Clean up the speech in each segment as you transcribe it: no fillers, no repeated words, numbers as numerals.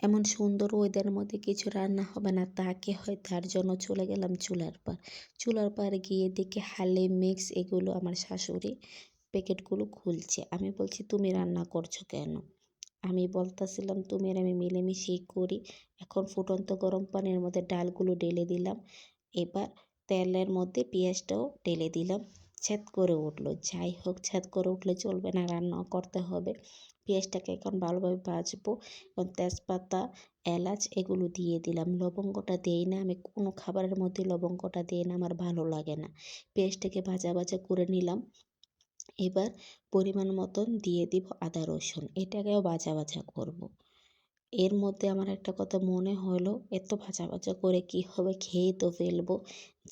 এমন সুন্দর ওয়েদারের মধ্যে কিছু রান্না হবে না তা কি হয়, তার জন্য চলে গেলাম চুলার পার গিয়ে দেখি হালিম মিক্স এগুলো আমার শাশুড়ি প্যাকেটগুলো খুলছে। আমি বলছি তুমি রান্না করছো কেন? আমি বলতাছিলাম তুমি আর আমি মিলেমিশেই করি। এখন ফুটন্ত গরম পানির মধ্যে ডালগুলো ঢেলে দিলাম। এবার তেলের মধ্যে পেঁয়াজটাও ঢেলে দিলাম। ছ্যাদ করে উঠলো, যাই হোক ছ্যাদ করে উঠলে চলবে না, রান্না করতে হবে। পেঁয়াজটাকে এখন ভালোভাবে ভাজবো। এখন তেজপাতা, এলাচ এগুলো দিয়ে দিলাম। লবঙ্গটা দেই না, আমি কোনো খাবারের মধ্যে লবঙ্গটা দিই না, আমার ভালো লাগে না। পেঁয়াজটাকে ভাজা ভাজা করে নিলাম। এবার পরিমাণ মতন দিয়ে দিব আদা রসুন, এটাকেও ভাজা ভাজা করব। এর মধ্যে আমার একটা কথা মনে হলো, এত ভাজা ভাজা করে কি হবে, খেয়েই তো ফেলবো।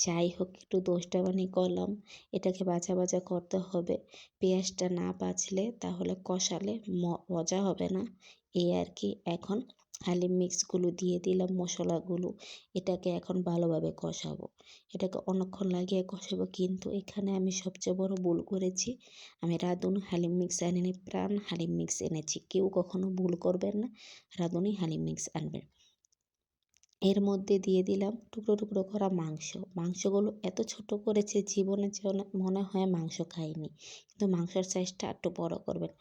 যাই হোক একটু দোষটাবানি করলাম, এটাকে ভাজা ভাজা করতে হবে। পেঁয়াজটা না বাছলে তাহলে কষালে মজা হবে না, এই আর কি। এখন হালিম মিক্সগুলো দিয়ে দিলাম, মশলাগুলো। এটাকে এখন ভালোভাবে কষাবো। এটাকে অনেকক্ষণ লাগিয়ে কষাবো, কিন্তু এখানে আমি সবচেয়ে বড় ভুল করেছি। আমি রাঁধুনি হালিম মিক্স আনিনি, প্রাণ হালিম মিক্স এনেছি। কেউ কখনো ভুল করবেন না, রাঁধুনি হালিম মিক্স আনবেন। এর মধ্যে দিয়ে দিলাম টুকরো টুকরো করা মাংসগুলো এত ছোট করেছে, জীবনে মনে হয় মাংস খাইনি। কিন্তু মাংসের সাইজটা একটু বড় করবেন।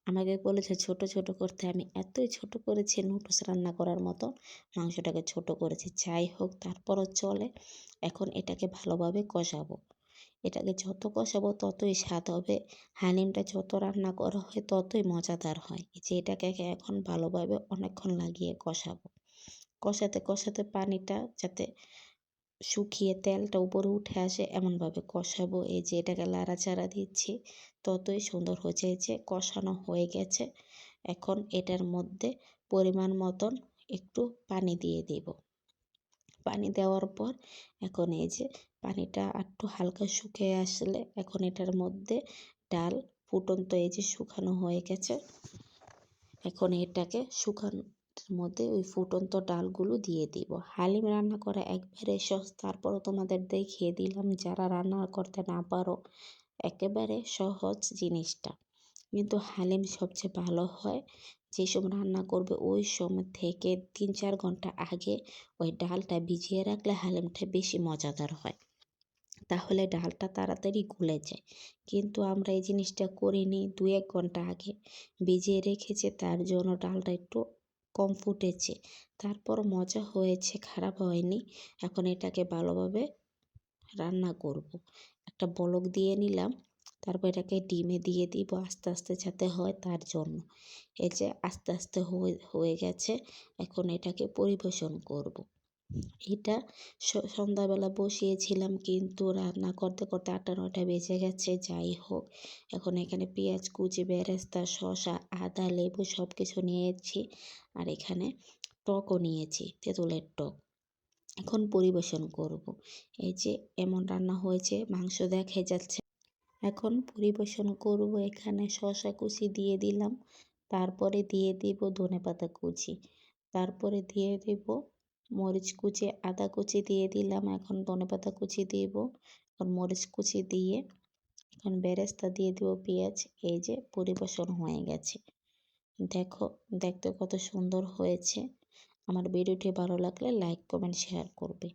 আমাকে বলেছে ছোট ছোট করতে, আমি এতই ছোট করেছি নুডলস রান্না করার মতো মাংসটাকে ছোট করেছি। যাই হোক তারপরও চলে। এখন এটাকে ভালোভাবে কষাবো। এটাকে যত কষাবো ততই স্বাদ হবে। হালিমটা যত রান্না করা হয় ততই মজাদার হয়। এই যে এটাকে এখন ভালোভাবে অনেকক্ষণ লাগিয়ে কষাবো। কষাতে কষাতে পানিটা যাতে শুকিয়ে তেলটা উপরে উঠে আসে এমনভাবে কষাবো। এই যে এটাকে লাড়াচাড়া দিচ্ছি, ততই সুন্দর হয়েছে। এই যে কষানো হয়ে গেছে। এখন এটার মধ্যে পরিমাণ মতন একটু পানি দিয়ে দিব। পানি দেওয়ার পর এখন এই যে পানিটা একটু হালকা শুকিয়ে আসলে এখন এটার মধ্যে ডাল ফুটন্ত এই যে শুকানো হয়ে গেছে। এখন এটাকে শুকানোর মধ্যে ওই ফুটন্ত ডালগুলো দিয়ে দিব। হালিম রান্না করা একবারে সহজ, তারপরও তোমাদের দেখিয়ে দিলাম যারা রান্না করতে না পারো, একেবারে সহজ জিনিসটা। কিন্তু হালিম সবচেয়ে ভালো হয় যেসব রান্না করবে ওই সময় থেকে 3-4 ঘন্টা আগে ওই ডালটা ভিজিয়ে রাখলে হালিমটা বেশি মজাদার হয়, তাহলে ডালটা তাড়াতাড়ি গলে যায়। কিন্তু আমরা এই জিনিসটা করিনি, 2-1 ঘন্টা আগে ভিজিয়ে রেখেছে, তার জন্য ডালটা একটু কম ফুটেছে। তারপর মজা হয়েছে, খারাপ হয়নি। এখন এটাকে ভালোভাবে রান্না করব। একটা বলক দিয়ে নিলাম, তারপর এটাকে ডিমে দিয়ে দিব আস্তে আস্তে যাতে হয়, তার জন্য। এই যে আস্তে আস্তে হয়ে গেছে। এখন এটাকে পরিবেশন করব। এটা সন্ধ্যাবেলা বসিয়েছিলাম, কিন্তু রান্না করতে করতে 8টা-9টা বেজে গেছে। যাই হোক এখন এখানে পেঁয়াজ কুচি, বেরেস্তা, শসা, আদা, লেবু সব কিছু নিয়েছি। আর এখানে টকও নিয়েছি, তেঁতুলের টক। এখন পরিবেশন করব। এই যে এমন রান্না হয়েছে, মাংস দেখা যাচ্ছে। এখন পরিবেশন করব। এখানে শসা কুচি দিয়ে দিলাম, তারপরে দিয়ে দিব ধনেপাতা কুচি, তারপরে দিয়ে দিব মরিচ কুচি, আদা কুচি দিয়ে দিলাম। এখন ধনেপাতা কুচি দিব, এখন মরিচ কুচি দিয়ে এখন বেরেস্তা দিয়ে দিব, পেঁয়াজ। এই যে পরিবেশন হয়ে গেছে। দেখো দেখতে কত সুন্দর হয়েছে। আমার ভিডিওটি ভালো লাগলে লাইক কমেন্ট শেয়ার করবে।